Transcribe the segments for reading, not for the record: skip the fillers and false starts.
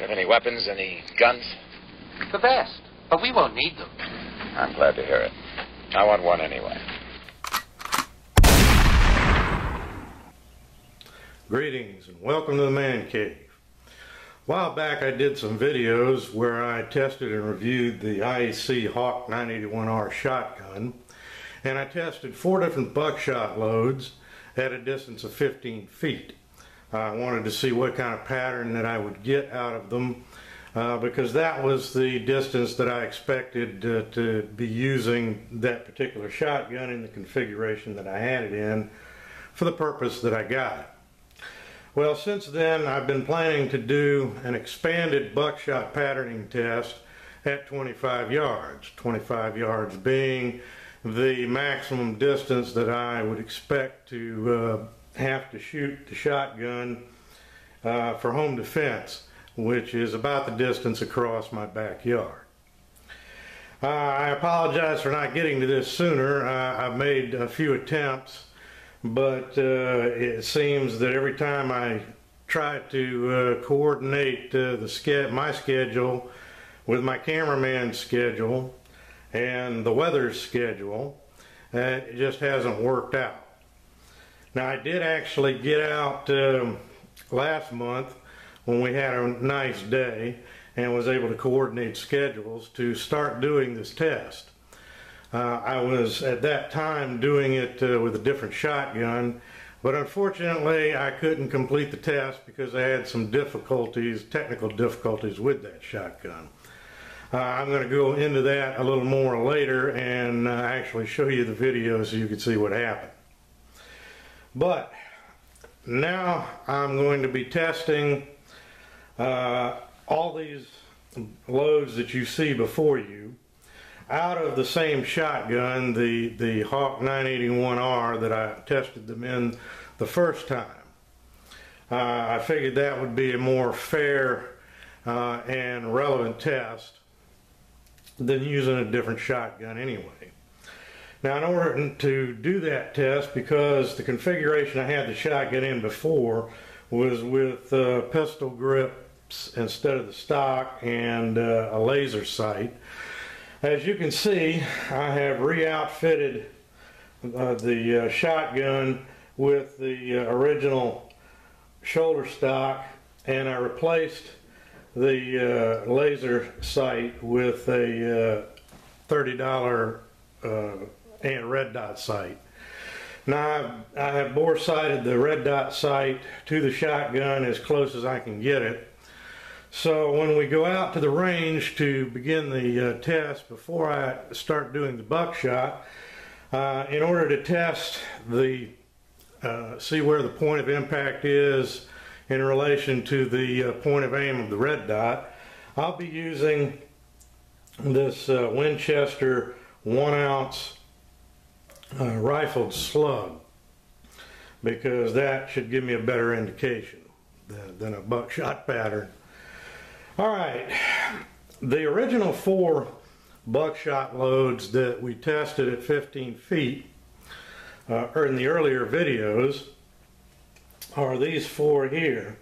you have any weapons, any guns? The best, but we won't need them. I'm glad to hear it. I want one anyway. Greetings and welcome to the Man Cave. A while back I did some videos where I tested and reviewed the IAC Hawk 981R shotgun, and I tested 4 different buckshot loads at a distance of 15 feet. I wanted to see what kind of pattern that I would get out of them because that was the distance that I expected to be using that particular shotgun in the configuration that I had it in for the purpose that I got it. Well, since then I've been planning to do an expanded buckshot patterning test at 25 yards. 25 yards being the maximum distance that I would expect to have to shoot the shotgun for home defense, which is about the distance across my backyard. I apologize for not getting to this sooner. I've made a few attempts, but it seems that every time I try to coordinate my schedule with my cameraman's schedule and the weather's schedule, it just hasn't worked out. Now, I did actually get out last month when we had a nice day and was able to coordinate schedules to start doing this test. I was at that time doing it with a different shotgun, but unfortunately I couldn't complete the test because I had some technical difficulties with that shotgun. I'm going to go into that a little more later and actually show you the video so you can see what happened. But now I'm going to be testing all these loads that you see before you out of the same shotgun, the Hawk 981R that I tested them in the first time. I figured that would be a more fair and relevant test than using a different shotgun anyway. Now, in order to do that test, because the configuration I had the shotgun in before was with pistol grips instead of the stock and a laser sight, as you can see, I have re-outfitted the shotgun with the original shoulder stock, and I replaced the laser sight with a $30 and red dot sight. Now I have bore sighted the red dot sight to the shotgun as close as I can get it. So when we go out to the range to begin the test, before I start doing the buckshot, in order to test see where the point of impact is in relation to the point of aim of the red dot, I'll be using this Winchester 1-ounce rifled slug, because that should give me a better indication than a buckshot pattern. Alright, the original 4 buckshot loads that we tested at 15 feet or in the earlier videos are these 4 here.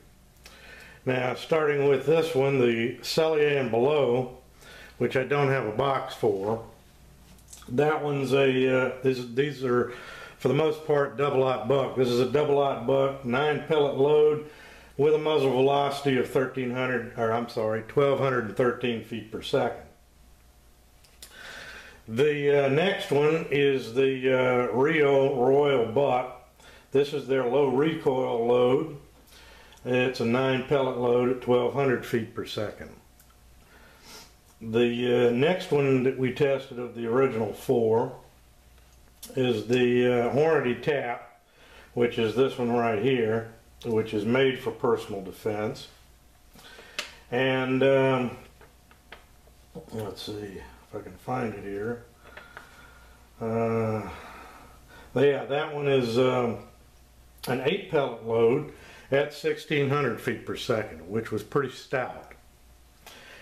Now, starting with this one, the Cellier and below, which I don't have a box for. That one's these are for the most part double-aught buck. This is a double-aught buck 9-pellet load with a muzzle velocity of 1,213 feet per second. The next one is the Rio Royal Buck. This is their low recoil load. It's a 9-pellet load at 1,200 feet per second. The next one that we tested of the original 4 is the Hornady Tap, which is this one right here, which is made for personal defense. And let's see if I can find it here. Yeah, that one is an 8-pellet load at 1,600 feet per second, which was pretty stout.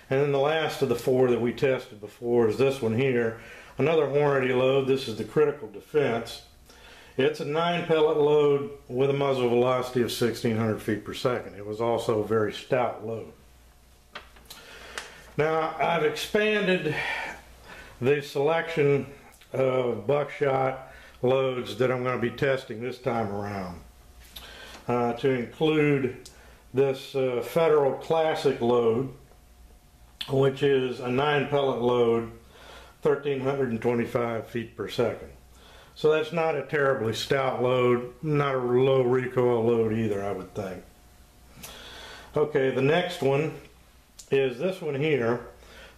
And then the last of the 4 that we tested before is this one here, another Hornady load. This is the Critical Defense. It's a 9-pellet load with a muzzle velocity of 1,600 feet per second. It was also a very stout load. Now I've expanded the selection of buckshot loads that I'm going to be testing this time around to include this Federal Classic load, which is a 9 pellet load, 1,325 feet per second. So that's not a terribly stout load, not a low recoil load either, I would think. Okay, the next one is this one here,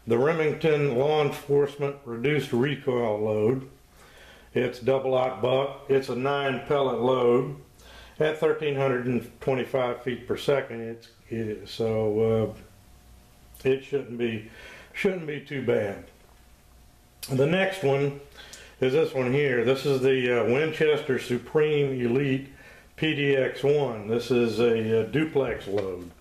the Remington Law Enforcement Reduced Recoil Load. It's double-aught buck. It's a 9 pellet load at 1,325 feet per second. So it shouldn't be too bad. The next one is this one here. This is the Winchester Supreme Elite PDX-1. This is a duplex load.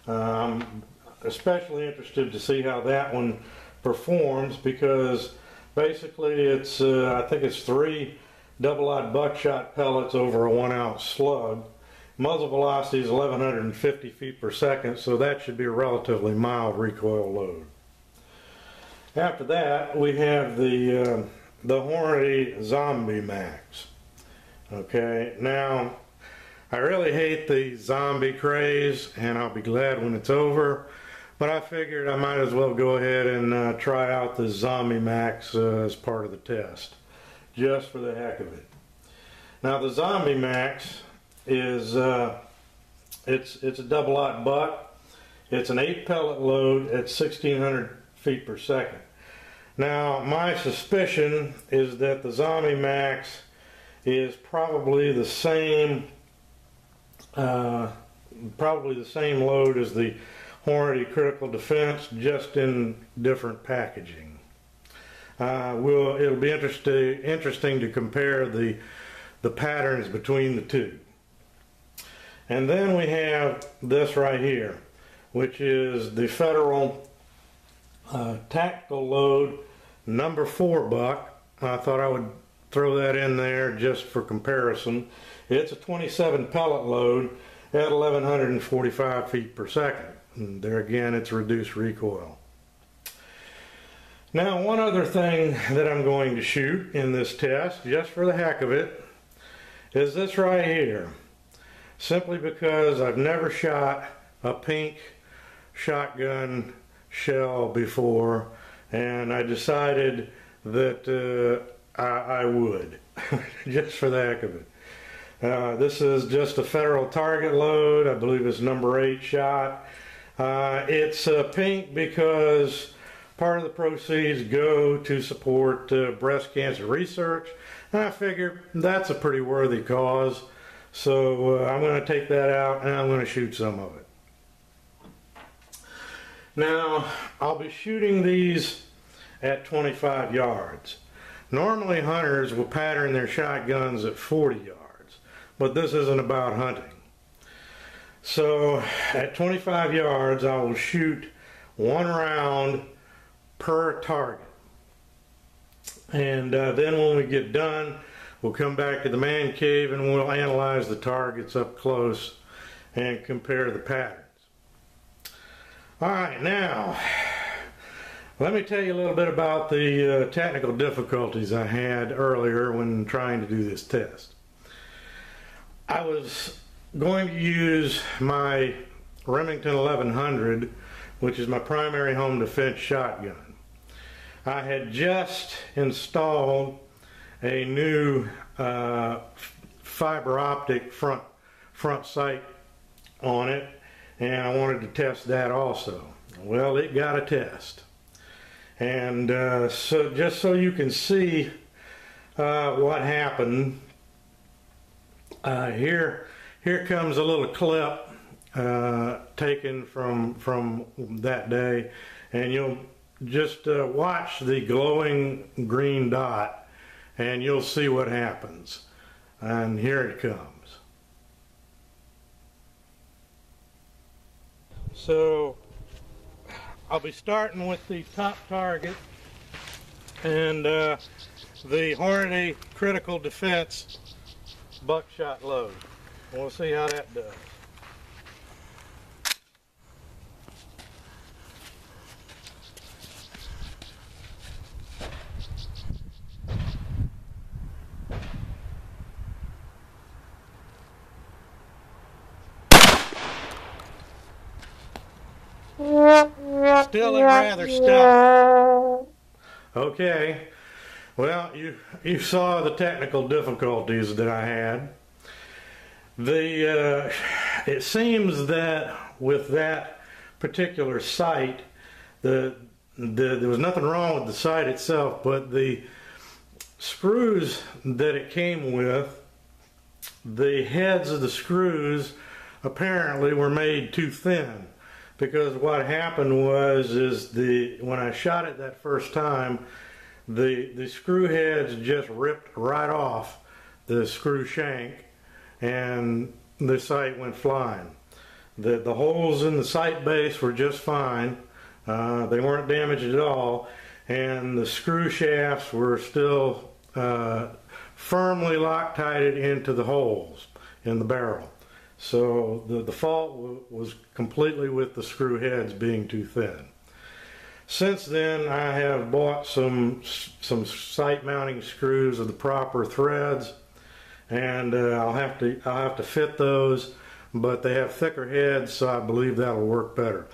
I'm especially interested to see how that one performs, because basically it's I think it's 3 double-aught buckshot pellets over a 1 ounce slug. Muzzle velocity is 1,150 feet per second, so that should be a relatively mild recoil load. After that, we have the Hornady Zombie Max. Okay, now I really hate the zombie craze, and I'll be glad when it's over, but I figured I might as well go ahead and try out the Zombie Max as part of the test, just for the heck of it. Now the Zombie Max is it's a double-aught buck. It's an 8 pellet load at 1,600 feet per second. Now my suspicion is that the Zombie Max is probably the same load as the Hornady Critical Defense, just in different packaging. It'll be interesting to compare the patterns between the two. And then we have this right here, which is the Federal Tactical Load number 4 buck. I thought I would throw that in there just for comparison. It's a 27 pellet load at 1,145 feet per second. And there again, it's reduced recoil. Now, one other thing that I'm going to shoot in this test, just for the heck of it, is this right here. Simply because I've never shot a pink shotgun shell before, and I decided that I would, just for the heck of it. This is just a Federal target load. I believe it's number 8 shot. It's pink because part of the proceeds go to support breast cancer research, and I figure that's a pretty worthy cause. So I'm going to take that out and I'm going to shoot some of it. Now I'll be shooting these at 25 yards. Normally hunters will pattern their shotguns at 40 yards, but this isn't about hunting. So at 25 yards I will shoot 1 round per target. And then when we get done, we'll come back to the man cave and we'll analyze the targets up close and compare the patterns. Alright, now let me tell you a little bit about the technical difficulties I had earlier when trying to do this test. I was going to use my Remington 1100, which is my primary home defense shotgun. I had just installed a new fiber optic front sight on it, and I wanted to test that also. Well, it got a test, and so just so you can see what happened, here comes a little clip taken from that day, and you'll just watch the glowing green dot and you'll see what happens. And here it comes. So I'll be starting with the top target, and the Hornady Critical Defense buckshot load. We'll see how that does. still at rather stuck. Okay, well, you saw the technical difficulties that I had. It seems that with that particular sight, there was nothing wrong with the sight itself, but the screws that it came with, the heads of the screws apparently were made too thin, because what happened was when I shot it that first time, the screw heads just ripped right off the screw shank and the sight went flying. The holes in the sight base were just fine. They weren't damaged at all, and the screw shafts were still firmly Loctited into the holes in the barrel. So the fault was completely with the screw heads being too thin. Since then, I have bought some sight mounting screws of the proper threads, and I'll have to fit those, but they have thicker heads, so I believe that'll work better.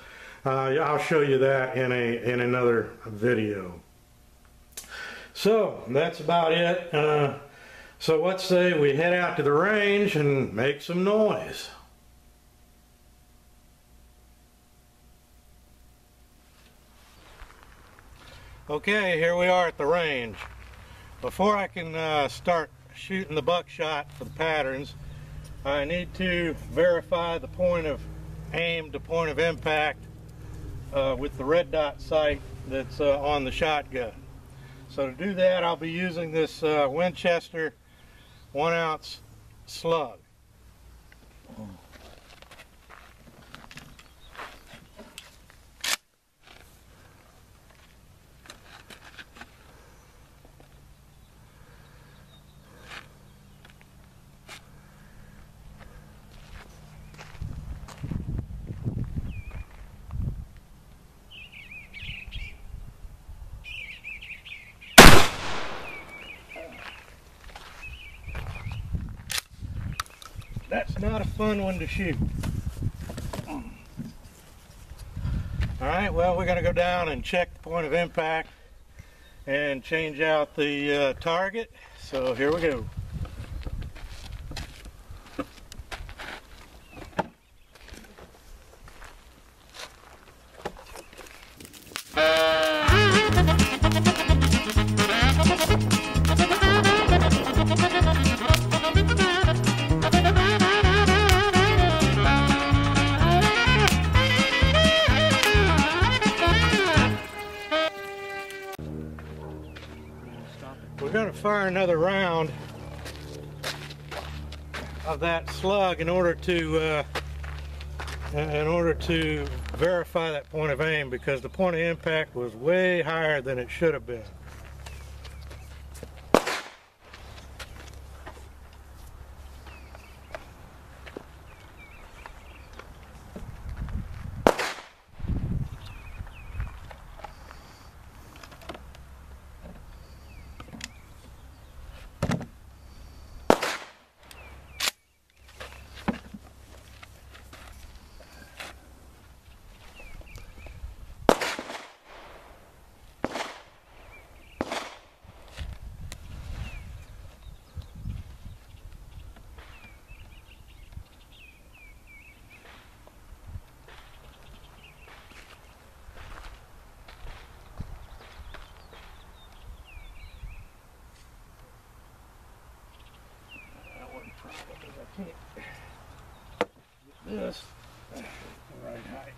I'll show you that in another video. So that's about it. So let's say we head out to the range and make some noise. Okay, here we are at the range. Before I can start shooting the buckshot for the patterns, I need to verify the point of aim to point of impact with the red dot sight that's on the shotgun. So to do that, I'll be using this Winchester 1-ounce slug. That's not a fun one to shoot. Alright, well, we're going to go down and check the point of impact and change out the target. So here we go. We're going to fire another round of that slug in order to verify that point of aim, because the point of impact was way higher than it should have been. I can't get this the right height.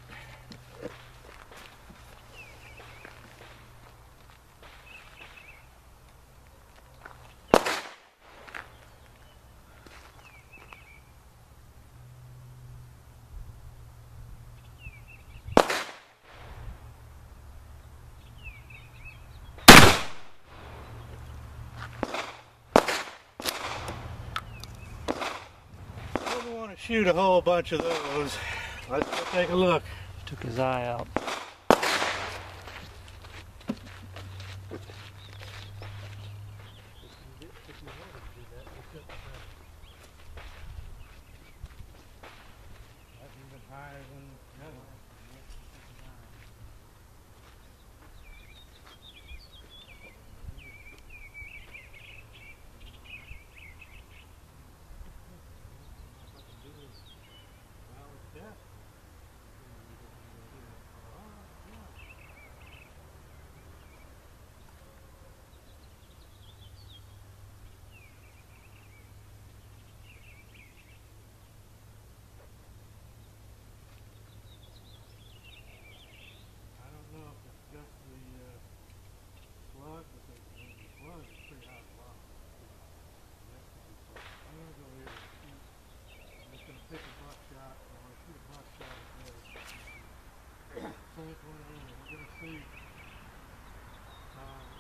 Want to shoot a whole bunch of those. Let's go take a look. Took his eye out. we're going to see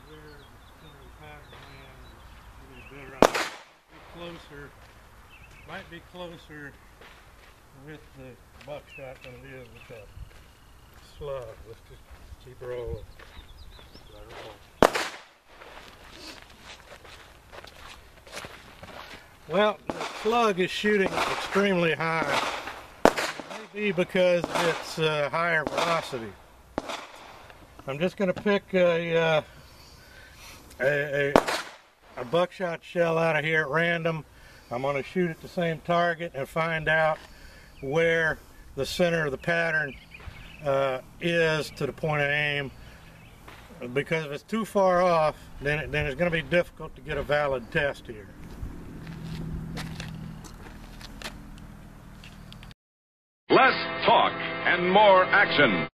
where the center of the pattern lands a little better. Might be closer with the buckshot than it is with that slug. Let's just keep rolling. Let her roll. Well, the slug is shooting extremely high. It may be because it's higher velocity. I'm just going to pick a buckshot shell out of here at random. I'm going to shoot at the same target and find out where the center of the pattern is to the point of aim. Because if it's too far off, then it's going to be difficult to get a valid test here. Less talk and more action.